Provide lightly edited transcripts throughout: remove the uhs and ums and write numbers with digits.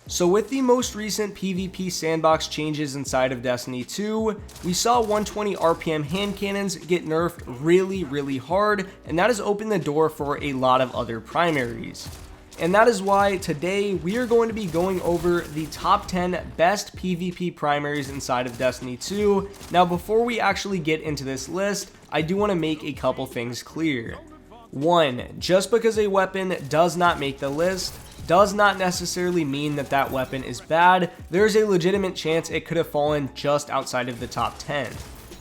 So with the most recent PvP sandbox changes inside of Destiny 2, we saw 120 RPM hand cannons get nerfed really hard, and that has opened the door for a lot of other primaries. And that is why today we are going to be going over the top 10 best PvP primaries inside of Destiny 2. Now before we actually get into this list, I do want to make a couple things clear. 1. Just because a weapon does not make the list, does not necessarily mean that that weapon is bad. There is a legitimate chance it could have fallen just outside of the top 10.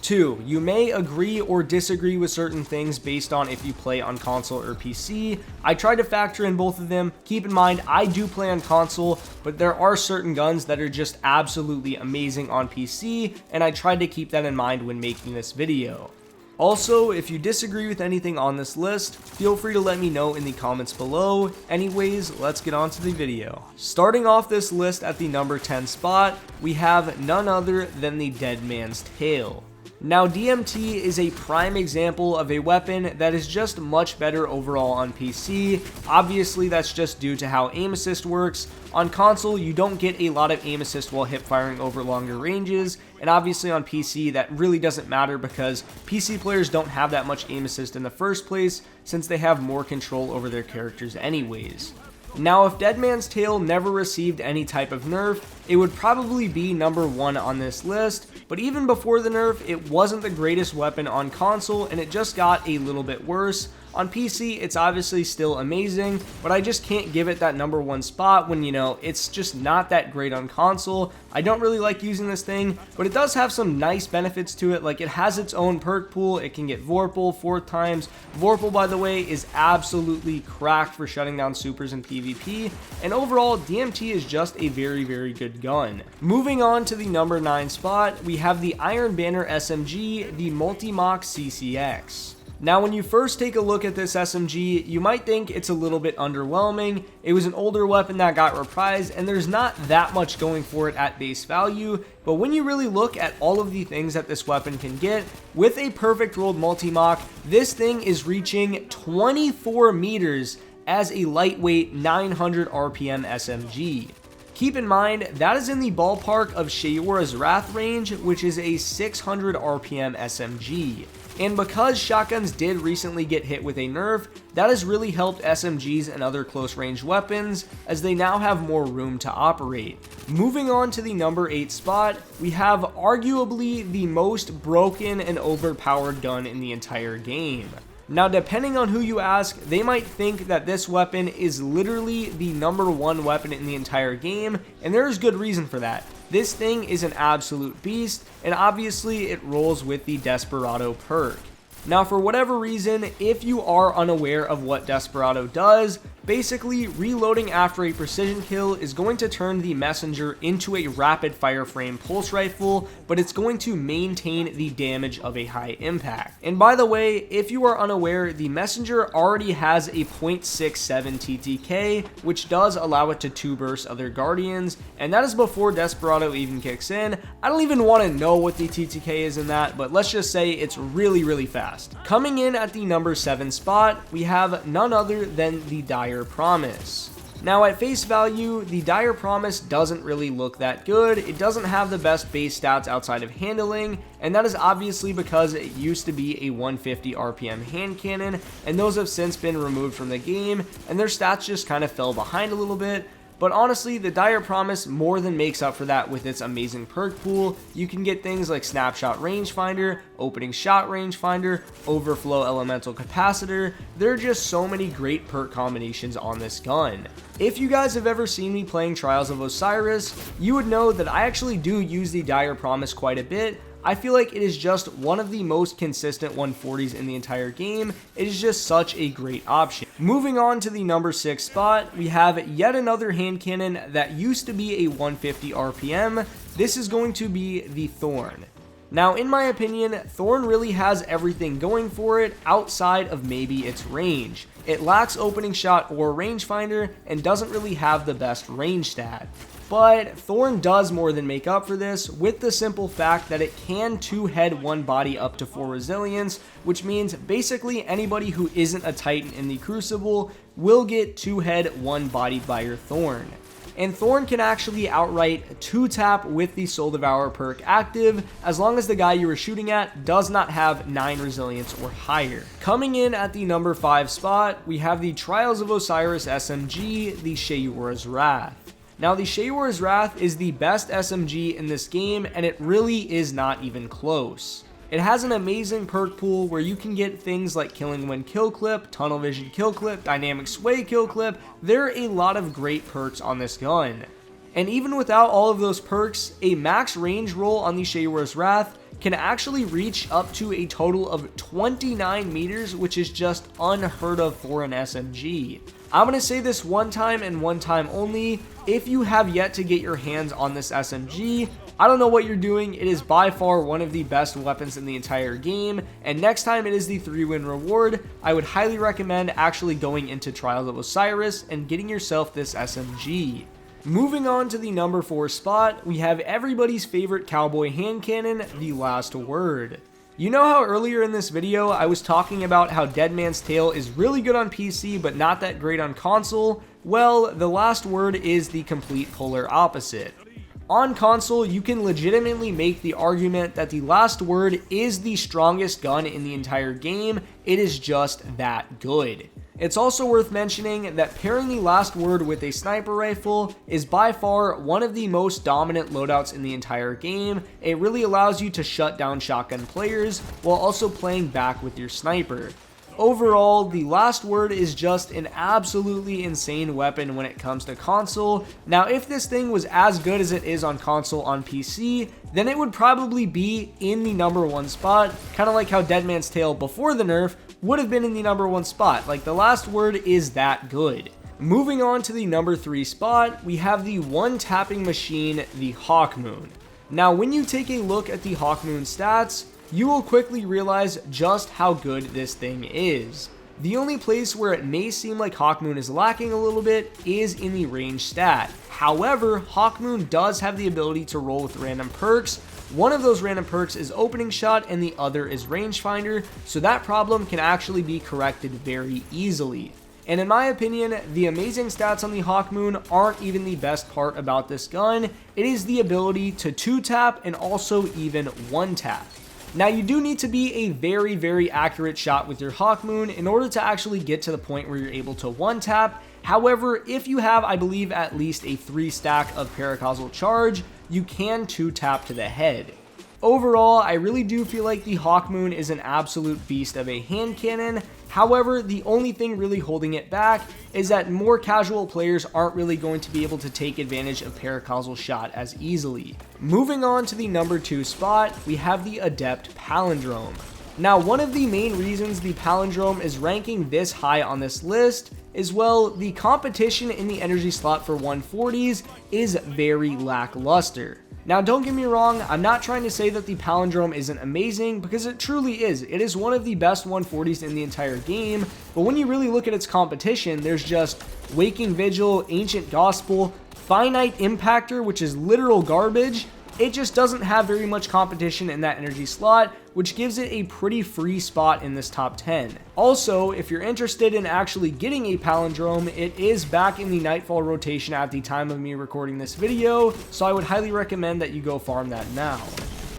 2. You may agree or disagree with certain things based on if you play on console or PC. I tried to factor in both of them. Keep in mind, I do play on console, but there are certain guns that are just absolutely amazing on PC, and I tried to keep that in mind when making this video. Also, if you disagree with anything on this list, feel free to let me know in the comments below. Anyways, let's get on to the video. Starting off this list at the number 10 spot, we have none other than the Dead Man's Tale. Now DMT is a prime example of a weapon that is just much better overall on PC. Obviously that's just due to how aim assist works. On console you don't get a lot of aim assist while hip firing over longer ranges, and obviously on PC that really doesn't matter because PC players don't have that much aim assist in the first place since they have more control over their characters anyways. Now if Dead Man's Tale never received any type of nerf, it would probably be number 1 on this list, but even before the nerf, it wasn't the greatest weapon on console and it just got a little bit worse. On PC, it's obviously still amazing, but I just can't give it that number 1 spot when, it's just not that great on console. I don't really like using this thing, but it does have some nice benefits to it, like it has its own perk pool, it can get Vorpal 4 times. Vorpal, by the way, is absolutely cracked for shutting down supers in PvP, and overall, DMT is just a very good gun. Moving on to the number 9 spot, we have the Iron Banner SMG, the Multimach CCX. Now when you first take a look at this SMG, you might think it's a little bit underwhelming. It was an older weapon that got reprised and there's not that much going for it at base value, but when you really look at all of the things that this weapon can get, with a perfect rolled multi-mach, this thing is reaching 24 meters as a lightweight 900 RPM SMG. Keep in mind, that is in the ballpark of Shayura's Wrath range, which is a 600 RPM SMG. And because shotguns did recently get hit with a nerf, that has really helped SMGs and other close range weapons as they now have more room to operate. Moving on to the number 8 spot, we have arguably the most broken and overpowered gun in the entire game. Now depending on who you ask, they might think that this weapon is literally the number 1 weapon in the entire game, and there is good reason for that. This thing is an absolute beast, and obviously it rolls with the Desperado perk. Now for whatever reason, if you are unaware of what Desperado does, basically reloading after a precision kill is going to turn the messenger into a rapid fire frame pulse rifle, but it's going to maintain the damage of a high impact. And by the way, if you are unaware, the messenger already has a 0.67 TTK, which does allow it to 2 burst other guardians, and that is before Desperado even kicks in. I don't even want to know what the TTK is in that, but let's just say it's really fast. Coming in at the number 7 spot, we have none other than the Dire Promise. Now at face value, the Dire Promise doesn't really look that good. It doesn't have the best base stats outside of handling, and that is obviously because it used to be a 150 RPM hand cannon, and those have since been removed from the game, and their stats just kind of fell behind a little bit. But honestly, the Dire Promise more than makes up for that with its amazing perk pool. You can get things like Snapshot Rangefinder, Opening Shot Rangefinder, Overflow Elemental Capacitor. There are just so many great perk combinations on this gun. If you guys have ever seen me playing Trials of Osiris, you would know that I actually do use the Dire Promise quite a bit. I feel like it is just one of the most consistent 140s in the entire game. It is just such a great option. Moving on to the number 6 spot, we have yet another hand cannon that used to be a 150 RPM. This is going to be the Thorn. Now, in my opinion, Thorn really has everything going for it outside of maybe its range. It lacks opening shot or rangefinder and doesn't really have the best range stat. But Thorn does more than make up for this with the simple fact that it can 2-head one body up to 4 resilience, which means basically anybody who isn't a Titan in the Crucible will get 2-head one bodied by your Thorn. and Thorn can actually outright 2-tap with the Soul Devour perk active, as long as the guy you were shooting at does not have 9 resilience or higher. Coming in at the number 5 spot, we have the Trials of Osiris SMG, the Shayura's Wrath. Now, the Shayura's Wrath is the best SMG in this game, and it really is not even close. It has an amazing perk pool where you can get things like Killing Wind Kill Clip, Tunnel Vision Kill Clip, Dynamic Sway Kill Clip. There are a lot of great perks on this gun. And even without all of those perks, a max range roll on the Shayura's Wrath can actually reach up to a total of 29 meters, which is just unheard of for an SMG. I'm going to say this one time and one time only: if you have yet to get your hands on this SMG, I don't know what you're doing. It is by far one of the best weapons in the entire game, and next time it is the 3-win reward, I would highly recommend actually going into Trials of Osiris and getting yourself this SMG. Moving on to the number 4 spot, we have everybody's favorite cowboy hand cannon, the Last Word. You know how earlier in this video I was talking about how Dead Man's Tale is really good on PC but not that great on console? Well, the Last Word is the complete polar opposite. On console, you can legitimately make the argument that the Last Word is the strongest gun in the entire game. It is just that good. It's also worth mentioning that pairing the Last Word with a sniper rifle is by far one of the most dominant loadouts in the entire game. It really allows you to shut down shotgun players while also playing back with your sniper. Overall, the Last Word is just an absolutely insane weapon when it comes to console. Now, if this thing was as good as it is on console on PC, then it would probably be in the number 1 spot, kind of like how Dead Man's Tale before the nerf would have been in the number 1 spot. Like, the Last Word is that good. Moving on to the number 3 spot, we have the one-tapping machine, the Hawkmoon. Now, when you take a look at the Hawkmoon stats, you will quickly realize just how good this thing is. The only place where it may seem like Hawkmoon is lacking a little bit is in the range stat. However, Hawkmoon does have the ability to roll with random perks. One of those random perks is Opening Shot and the other is Rangefinder, so that problem can actually be corrected very easily. And in my opinion, the amazing stats on the Hawkmoon aren't even the best part about this gun. It is the ability to 2-tap and also even 1-tap. Now, you do need to be a very, very accurate shot with your Hawkmoon in order to actually get to the point where you're able to 1-tap. However, if you have, I believe, at least a 3-stack of Paracausal Charge, you can 2-tap to the head. Overall, I really do feel like the Hawkmoon is an absolute beast of a hand cannon. However, the only thing really holding it back is that more casual players aren't really going to be able to take advantage of Paracausal Shot as easily. Moving on to the number 2 spot, we have the Adept Palindrome. Now, one of the main reasons the Palindrome is ranking this high on this list is, well, the competition in the energy slot for 140s is very lackluster. Now, don't get me wrong, I'm not trying to say that the Palindrome isn't amazing, because it truly is. It is one of the best 140s in the entire game, but when you really look at its competition, there's just Waking Vigil, Ancient Gospel, Finite Impactor, which is literal garbage. It just doesn't have very much competition in that energy slot, which gives it a pretty free spot in this top 10. Also, if you're interested in actually getting a Palindrome, it is back in the Nightfall rotation at the time of me recording this video, so I would highly recommend that you go farm that now.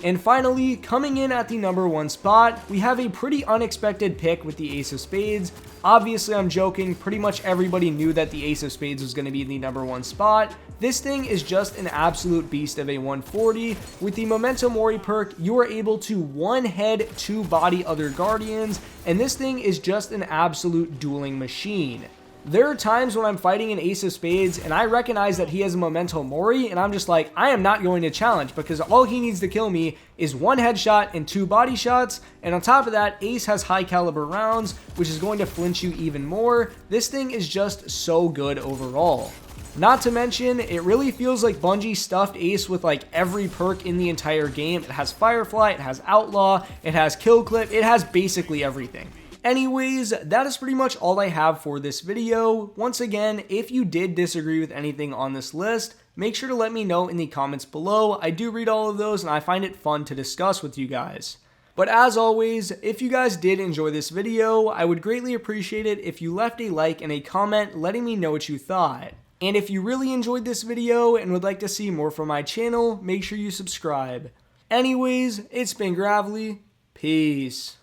And finally, coming in at the number 1 spot, we have a pretty unexpected pick with the Ace of Spades. Obviously, I'm joking, pretty much everybody knew that the Ace of Spades was going to be in the number 1 spot. This thing is just an absolute beast of a 140. With the Memento Mori perk, you are able to 1-head 2-body other Guardians, and this thing is just an absolute dueling machine. There are times when I'm fighting an Ace of Spades and I recognize that he has a Memento Mori, and I'm just like, I am not going to challenge, because all he needs to kill me is 1 headshot and 2 body shots, and on top of that, Ace has high caliber rounds, which is going to flinch you even more. This thing is just so good overall. Not to mention, it really feels like Bungie stuffed Ace with like every perk in the entire game. It has Firefly, it has Outlaw, it has Kill Clip, it has basically everything. Anyways, that is pretty much all I have for this video. Once again, if you did disagree with anything on this list, make sure to let me know in the comments below. I do read all of those and I find it fun to discuss with you guys. But as always, if you guys did enjoy this video, I would greatly appreciate it if you left a like and a comment letting me know what you thought. And if you really enjoyed this video and would like to see more from my channel, make sure you subscribe. Anyways, it's been Gravely. Peace.